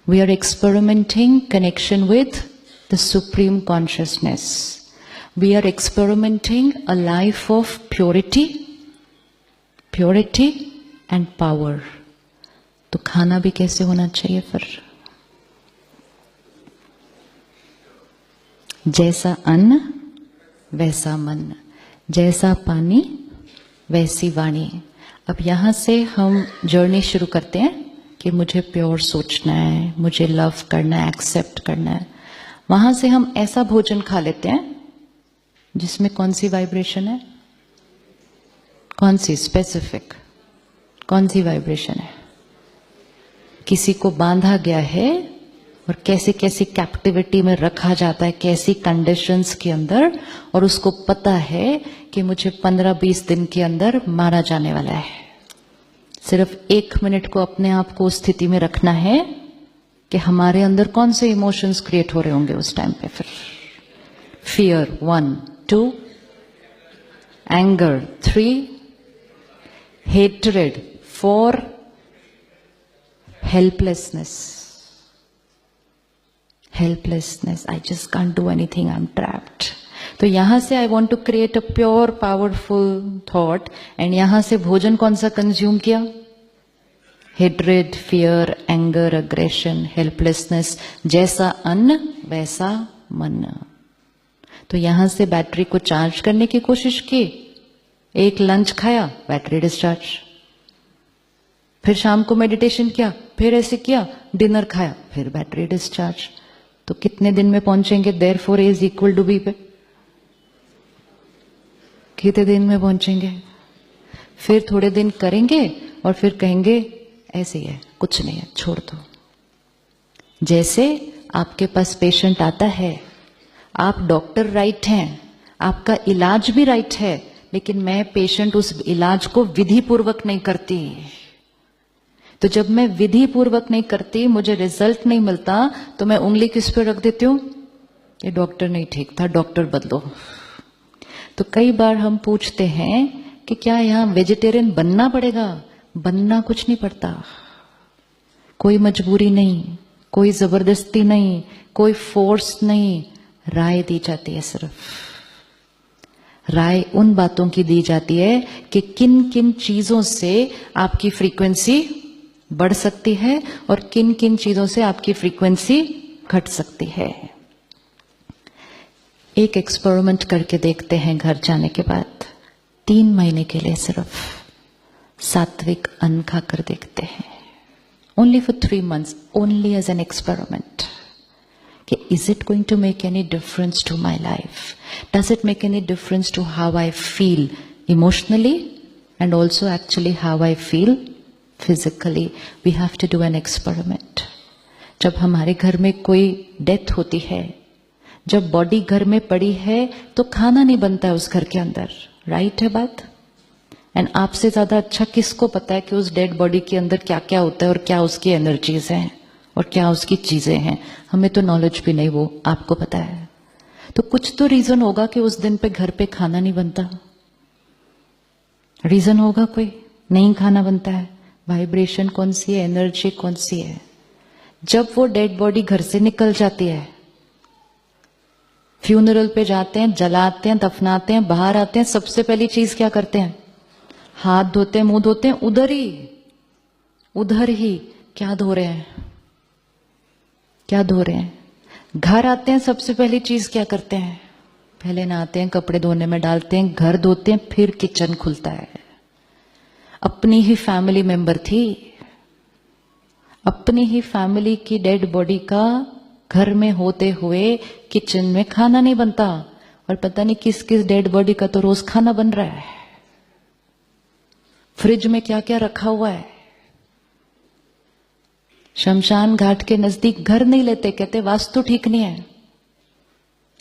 We are experimenting connection with the Supreme Consciousness. We are experimenting a life of purity and power. तो खाना भी कैसे होना चाहिए फिर? जैसा अन्न वैसा मन, जैसा पानी वैसी वाणी. अब यहां से हम जर्नी शुरू करते हैं कि मुझे प्योर सोचना है, मुझे लव करना है, एक्सेप्ट करना है. वहां से हम ऐसा भोजन खा लेते हैं जिसमें कौन सी वाइब्रेशन है, कौन सी स्पेसिफिक, कौन सी वाइब्रेशन है. किसी को बांधा गया है और कैसी कैसी कैप्टिविटी में रखा जाता है, कैसी कंडीशंस के अंदर, और उसको पता है कि मुझे 15-20 दिन के अंदर मारा जाने वाला है. सिर्फ 1 मिनट को अपने आप को उस स्थिति में रखना है कि हमारे अंदर कौन से इमोशंस क्रिएट हो रहे होंगे उस टाइम पे. फिर fear 1, 2, anger 3, hatred 4, helplessness. I just can't do anything, I'm trapped. तो यहां से I want to create a pure, powerful thought, and यहां से भोजन कौन सा कंज्यूम किया? Hatred, fear, anger, aggression, helplessness. जैसा अन्न वैसा मन. तो यहां से बैटरी को चार्ज करने की कोशिश की. एक लंच खाया, बैटरी डिस्चार्ज. फिर शाम को मेडिटेशन किया, फिर ऐसे किया, डिनर खाया, फिर बैटरी डिस्चार्ज. तो कितने दिन में पहुंचेंगे therefore A is equal to B पे? कितने दिन में पहुंचेंगे? फिर थोड़े दिन करेंगे और फिर कहेंगे ऐसे ही है, कुछ नहीं है, छोड़ दो. जैसे आपके पास पेशेंट आता है, आप डॉक्टर राइट हैं, आपका इलाज भी राइट है, लेकिन मैं पेशेंट उस इलाज को विधि पूर्वक नहीं करती. तो जब मैं विधि पूर्वक नहीं करती, मुझे रिजल्ट नहीं मिलता, तो मैं उंगली किस पे रख देती हूं? ये डॉक्टर नहीं ठीक था, डॉक्टर बदलो. तो कई बार हम पूछते हैं कि क्या यहां वेजिटेरियन बनना पड़ेगा? बनना कुछ नहीं पड़ता. कोई मजबूरी नहीं, कोई जबरदस्ती नहीं, कोई फोर्स नहीं. राय दी जाती है. सिर्फ राय उन बातों की दी जाती है कि किन किन चीजों से आपकी फ्रीक्वेंसी बढ़ सकती है और किन किन चीजों से आपकी फ्रीक्वेंसी घट सकती है. एक एक्सपेरिमेंट करके देखते हैं घर जाने के बाद. 3 महीने के लिए सिर्फ सात्विक अन्न खाकर देखते हैं. Only for 3 months, only as an experiment. कि is it going to make any difference to my life? Does it make any difference to how I feel emotionally and also actually how I feel physically? We have to do an experiment. जब हमारे घर में कोई death होती है, जब body घर में पड़ी है, तो खाना नहीं बनता है उस घर के अंदर. राइट है बात? एंड आपसे ज्यादा अच्छा किसको पता है कि उस डेड बॉडी के अंदर क्या क्या होता है और क्या उसकी एनर्जीज हैं और क्या उसकी चीजें हैं? हमें तो नॉलेज भी नहीं, वो आपको पता है. तो कुछ तो रीजन होगा कि उस दिन पे घर पे खाना नहीं बनता. रीजन होगा कोई, नहीं खाना बनता है. वाइब्रेशन कौन सी है, एनर्जी कौन सी है? जब वो डेड बॉडी घर से निकल जाती है, फ्यूनरल पे जाते हैं, जलाते हैं, दफनाते हैं, बाहर आते हैं, सबसे पहली चीज क्या करते हैं? हाथ धोते हैं, मुंह धोते हैं. उधर ही क्या धो रहे हैं? क्या धो रहे हैं? घर आते हैं, सबसे पहली चीज क्या करते हैं? पहले नहाते हैं, कपड़े धोने में डालते हैं, घर धोते हैं, फिर किचन खुलता है. अपनी ही फैमिली मेंबर थी, अपनी ही फैमिली की डेड बॉडी का घर में होते हुए किचन में खाना नहीं बनता, और पता नहीं किस किस डेड बॉडी का तो रोज खाना बन रहा है. फ्रिज में क्या क्या रखा हुआ है. शमशान घाट के नजदीक घर नहीं लेते, कहते वास्तु ठीक नहीं है,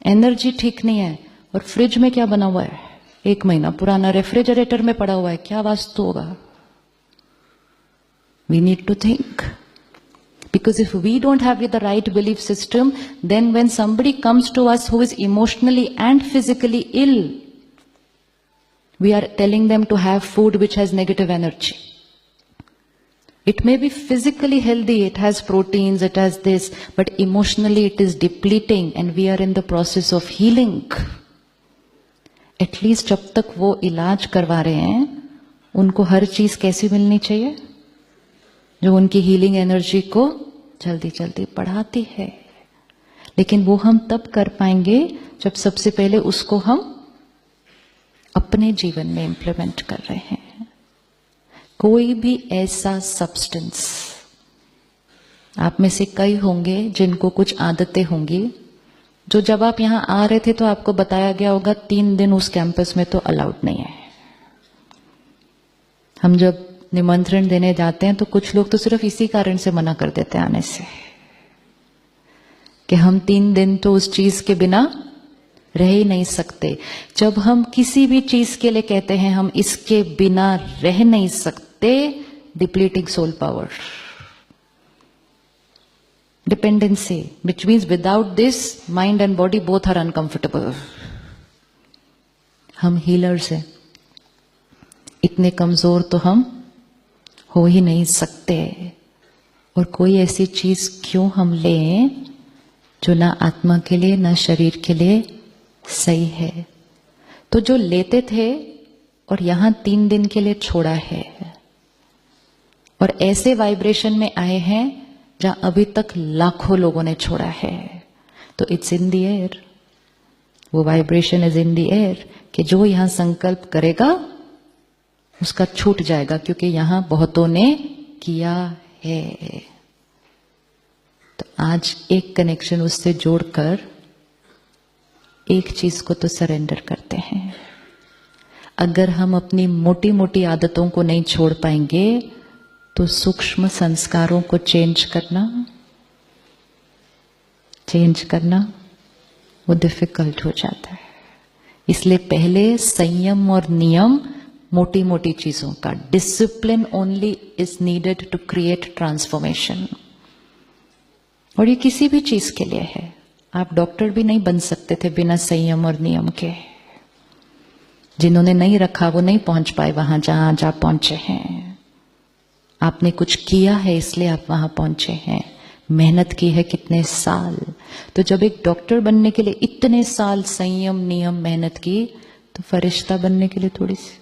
एनर्जी ठीक नहीं है. और फ्रिज में क्या बना हुआ है? 1 महीना पुराना रेफ्रिजरेटर में पड़ा हुआ है. क्या वास्तु होगा? We need to think. Because if we don't have the right belief system, then when somebody comes to us who is emotionally and physically ill, we are telling them to have food which has negative energy. It may be physically healthy, it has proteins, it has this, but emotionally it is depleting and we are in the process of healing. At least जब तक वो इलाज करवा रहे हैं, उनको हर चीज कैसी मिलनी चाहिए जो उनकी हीलिंग एनर्जी को जल्दी जल्दी बढ़ाती है. लेकिन वो हम तब कर पाएंगे जब सबसे पहले उसको हम अपने जीवन में इंप्लीमेंट कर रहे हैं. कोई भी ऐसा सब्सटेंस, आप में से कई होंगे जिनको कुछ आदतें होंगी जो जब आप यहां आ रहे थे तो आपको बताया गया होगा 3 दिन उस कैंपस में तो अलाउड नहीं है. हम जब निमंत्रण देने जाते हैं तो कुछ लोग तो सिर्फ इसी कारण से मना कर देते हैं आने से कि हम 3 दिन तो उस चीज के बिना रह ही नहीं सकते. जब हम किसी भी चीज के लिए कहते हैं हम इसके बिना रह नहीं सकते, depleting soul power, dependency, which means without this mind and body both are uncomfortable. हम हीलर्स हैं, इतने कमजोर तो हम हो ही नहीं सकते. और कोई ऐसी चीज क्यों हम लें जो ना आत्मा के लिए ना शरीर के लिए सही है. तो जो लेते थे और यहां 3 दिन के लिए छोड़ा है और ऐसे वाइब्रेशन में आए हैं जहां अभी तक लाखों लोगों ने छोड़ा है, तो इट्स इन द एयर. वो vibration is in the air कि जो यहां संकल्प करेगा उसका छूट जाएगा, क्योंकि यहां बहुतों ने किया है. तो आज एक कनेक्शन उससे जोड़कर एक चीज को तो सरेंडर करते हैं. अगर हम अपनी मोटी मोटी आदतों को नहीं छोड़ पाएंगे तो सूक्ष्म संस्कारों को चेंज करना वो डिफिकल्ट हो जाता है. इसलिए पहले संयम और नियम, मोटी मोटी चीजों का discipline only is needed to create transformation. और ये किसी भी चीज के लिए है. आप डॉक्टर भी नहीं बन सकते थे बिना संयम और नियम के. जिन्होंने नहीं रखा वो नहीं पहुंच पाए वहां जहां आज आप पहुंचे हैं. आपने कुछ किया है इसलिए आप वहां पहुंचे हैं. मेहनत की है कितने साल. तो जब एक डॉक्टर बनने के लिए इतने साल संयम नियम मेहनत की, तो फरिश्ता बनने के लिए थोड़ी सी